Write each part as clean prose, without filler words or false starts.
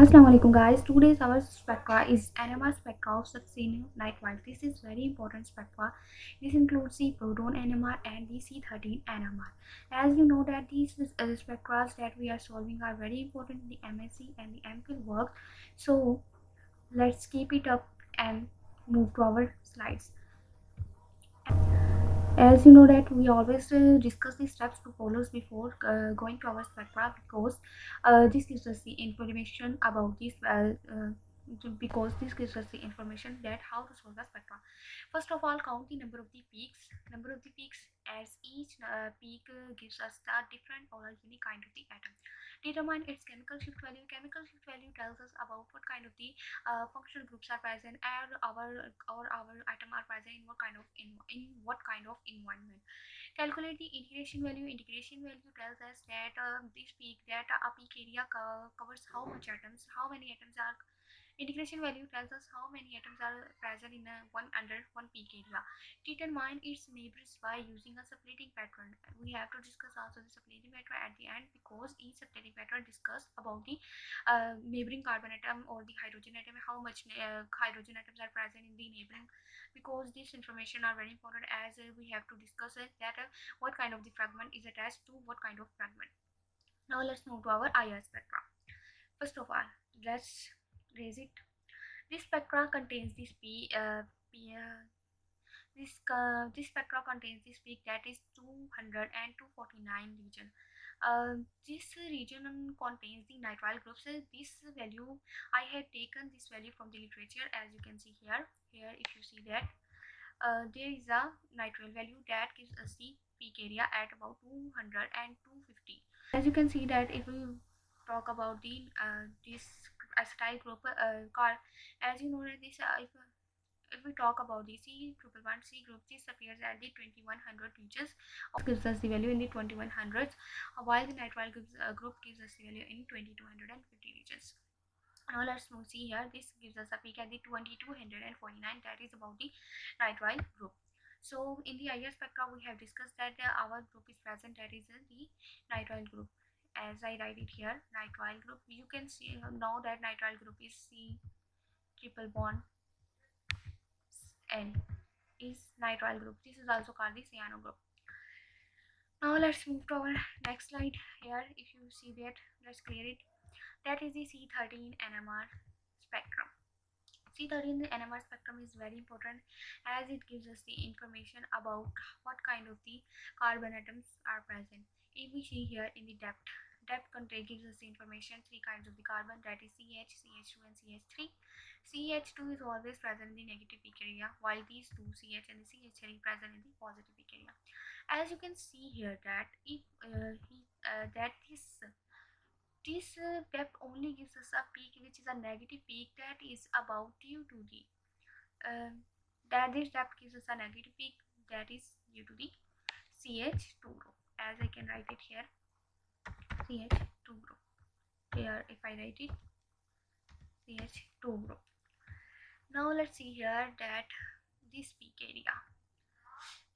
Assalamu alaikum guys. Today's our spectra is Nmr Spectra of Succinonitrile. This is very important spectra. This includes the Proton NMR and the C-13 NMR. As you know that these spectras that we are solving are very important in the MSc and the MPhil work. So let's keep it up and move to our slides. As you know that we always discuss the steps to follow before going to our spectra, because this gives us the information about this because this gives us the information that how to solve the spectra. First of all, count the number of the peaks. Number of the peaks, as each peak gives us the different or unique kind of the atom. Determine its chemical shift value. Chemical shift value tells us about what kind of the functional groups are present and our atom are present in what kind of what kind of environment. Calculate the integration value. Integration value tells us that this peak that a peak area covers how much atoms, how many atoms are. Integration value tells us how many atoms are present in under one peak area. Determine its neighbors by using a separating pattern. We have to discuss also the separating pattern at the end, because each separating pattern discuss about the neighboring carbon atom or the hydrogen atom, how much hydrogen atoms are present in the neighboring, because this information are very important, as we have to discuss that what kind of the fragment is attached to what kind of fragment. Now let's move to our IR spectra. First of all, let's raise it. This spectra contains this this spectra contains this peak that is 200 and 249 region. This region contains the nitrile groups. This value, I had taken this value from the literature, as you can see here. Here, if you see that there is a nitrile value that gives us the peak area at about 200 and 250. As you can see that if we talk about the this acetyl group car, as you know that this if we talk about the C-111 C group, this appears at the 2100 regions, gives us the value in the 2100s, while the nitrile group gives us the value in 2250 regions. Now let's see here. This gives us a peak at the 2249, that is about the nitrile group. So in the IR spectra we have discussed that our group is present, that is the nitrile group. As I write it here, nitrile group, you can see now that nitrile group is C triple bond N is nitrile group. This is also called the cyano group. Now let's move to our next slide. Here, if you see that, let's clear it. That is the C-13 NMR spectrum. C-13 NMR spectrum is very important, as it gives us the information about what kind of the carbon atoms are present. If we see here in the depth content gives us the information three kinds of the carbon, that is CH, CH2 and CH3. CH2 is always present in the negative peak area, while these two CH and the CH3 present in the positive peak area. As you can see here that if this depth only gives us a peak which is a negative peak, that is about due to the that this depth gives us a negative peak, that is due to the CH2 group, as I can write it here, CH2 group. Here if I write it, CH2 group. Now let's see here that this peak area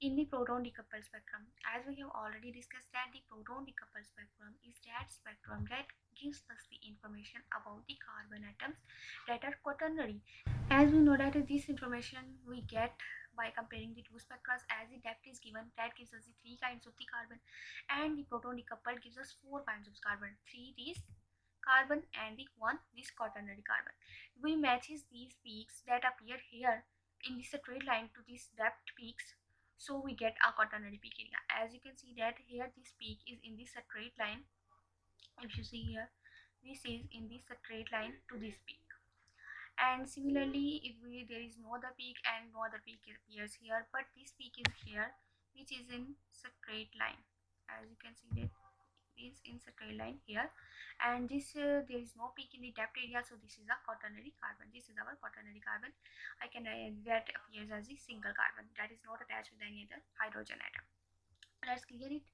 in the proton decoupled spectrum, as we have already discussed that the proton decoupled spectrum is that spectrum that gives us the information about the carbon atoms that are quaternary. As we know that this information we get by comparing the two spectras, as the depth is given, that gives us the three kinds of the carbon, and the proton decoupled gives us four kinds of carbon, three this carbon and the one this quaternary carbon. We matches these peaks that appear here in the straight line to these depth peaks, so we get a quaternary peak area. As you can see that here this peak is in this straight line. If you see here, this is in this straight line to this peak, and similarly if there is no other peak and no other peak appears here, but this peak is here which is in straight line. As you can see that is in straight line here, and this there is no peak in the depth area, so this is a quaternary carbon. This is our quaternary carbon. I can that appears as a single carbon that is not attached with any other hydrogen atom. Let's clear it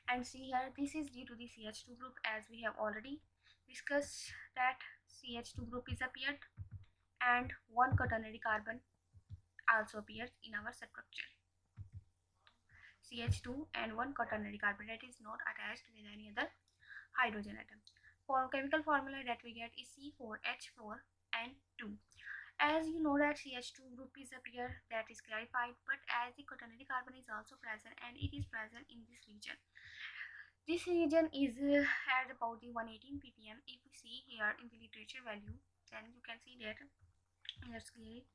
and see here. This is due to the CH2 group, as we have already discussed that CH2 group is appeared, and one quaternary carbon also appears in our structure, CH2 and one quaternary carbon that is not attached with any other hydrogen atom. chemical formula that we get is C4H4N2. As you know that CH2 group is a pair, that is clarified, but as the quaternary carbon is also present and it is present in this region. This region is at about the 118 ppm. If we see here in the literature value, then you can see that, let's clear it.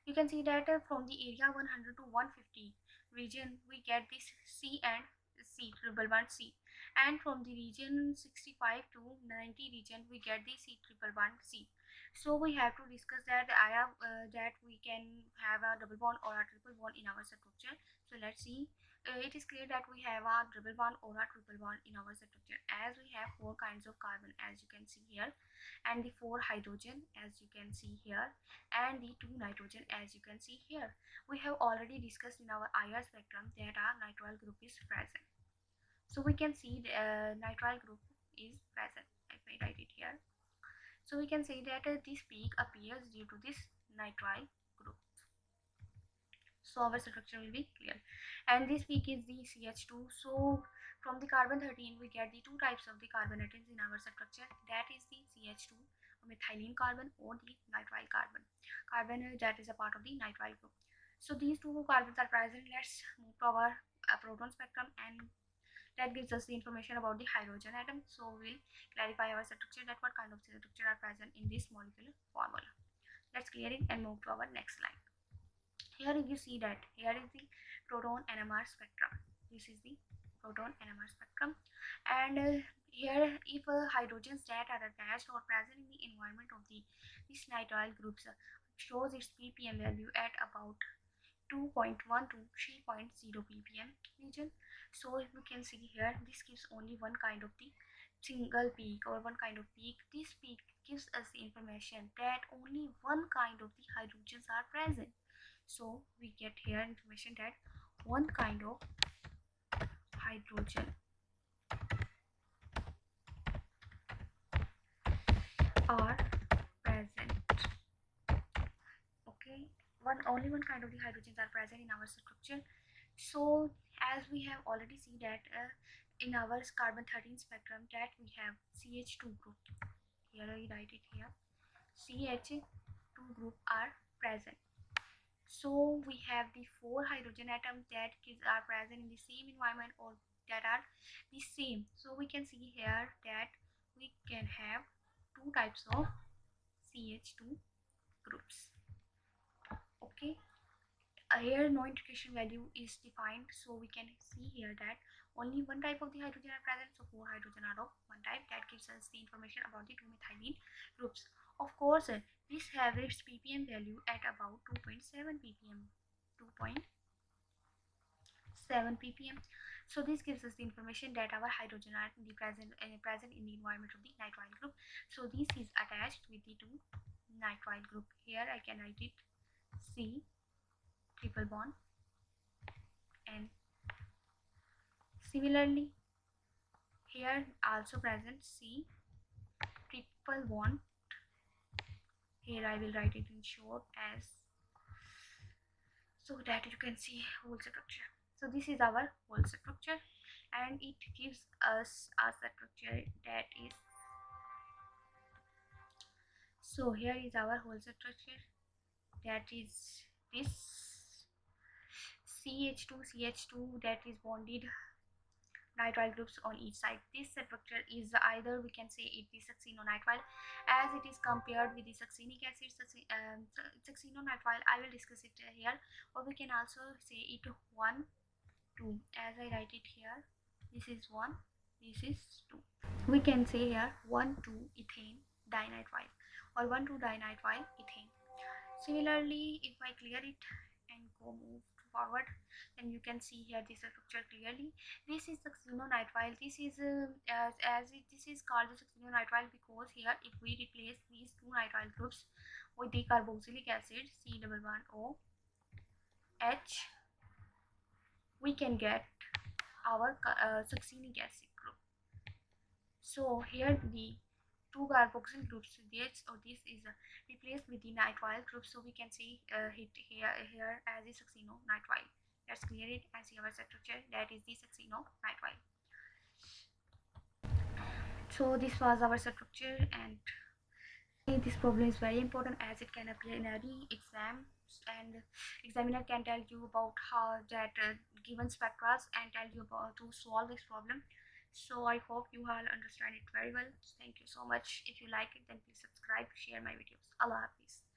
You can see that from the area 100 to 150 region we get this C and C, triple bond C, and from the region 65 to 90 region we get the C triple bond C. So we have to discuss that that we can have a double bond or a triple bond in our structure. So let's see. It is clear that we have a double bond or a triple bond in our structure, as we have 4 kinds of carbon, as you can see here, and the 4 hydrogen, as you can see here, and the 2 nitrogen, as you can see here. We have already discussed in our IR spectrum that our nitrile group is present. So we can see the nitrile group is present. Let me write it here. So we can say that this peak appears due to this nitrile group. So our structure will be clear, and this peak is the CH2. So from the carbon 13 we get the 2 types of the carbon atoms in our structure, that is the CH2 methylene carbon or the nitrile carbon that is a part of the nitrile group. So these 2 carbons are present. Let's move to our proton spectrum, and that gives us the information about the hydrogen atom. So we'll clarify our structure, that what kind of structure are present in this molecular formula. Let's clear it and move to our next slide. Here you see that here is the proton NMR spectrum. This is the proton NMR spectrum, and here if hydrogens that are attached or present in the environment of this nitrile groups shows its ppm value at about 2.1 to 3.0 ppm region. So if we can see here, this gives only one kind of the single peak or one kind of peak. This peak gives us the information that only one kind of the hydrogens are present. So we get here information that one kind of hydrogen are present. Okay, only one kind of the hydrogens are present in our structure. So as we have already seen that in our carbon 13 spectrum, that we have CH2 group. Here I write it here. CH2 group are present. So we have the 4 hydrogen atoms that are present in the same environment or that are the same. So we can see here that we can have 2 types of CH2 groups. Okay, here no integration value is defined, so we can see here that only one type of the hydrogen are present. So 4 hydrogen are of one type. That gives us the information about the 2 methylene groups. Of course, this have its ppm value at about 2.7 ppm. 2.7 ppm. So this gives us the information that our hydrogen are present in the environment of the nitrile group. So this is attached with the 2 nitrile group. Here I can write it C triple bond, and similarly here also present C triple bond. Here I will write it in short as, so that you can see whole structure. So this is our whole structure, and it gives us a structure that is, so here is our whole structure, that is this CH2 that is bonded nitrile groups on each side. This structure is either we can say it is succinonitrile, as it is compared with the succinic acid. Succinonitrile, I will discuss it here, or we can also say it 1, 2, as I write it here. This is 1, this is 2. We can say here 1, 2 ethane dinitrile or 1, 2 dinitrile ethane. Similarly, if I clear it and move forward, then you can see here this structure clearly. This is succinonitrile. This is this is called the succinonitrile because here if we replace these 2 nitrile groups with the carboxylic acid C double bond O H, we can get our succinic acid group. So here the 2 carboxyl groups, this is replaced with the nitrile group, so we can see it here as the succinonitrile. Let's clear it and see our structure, that is the succinonitrile. So this was our structure, and this problem is very important as it can appear in any exam, and examiner can tell you about how that given spectras and tell you about to solve this problem. So I hope you all understand it very well. Thank you so much. If you like it, then please subscribe, share my videos. Allah Hafiz.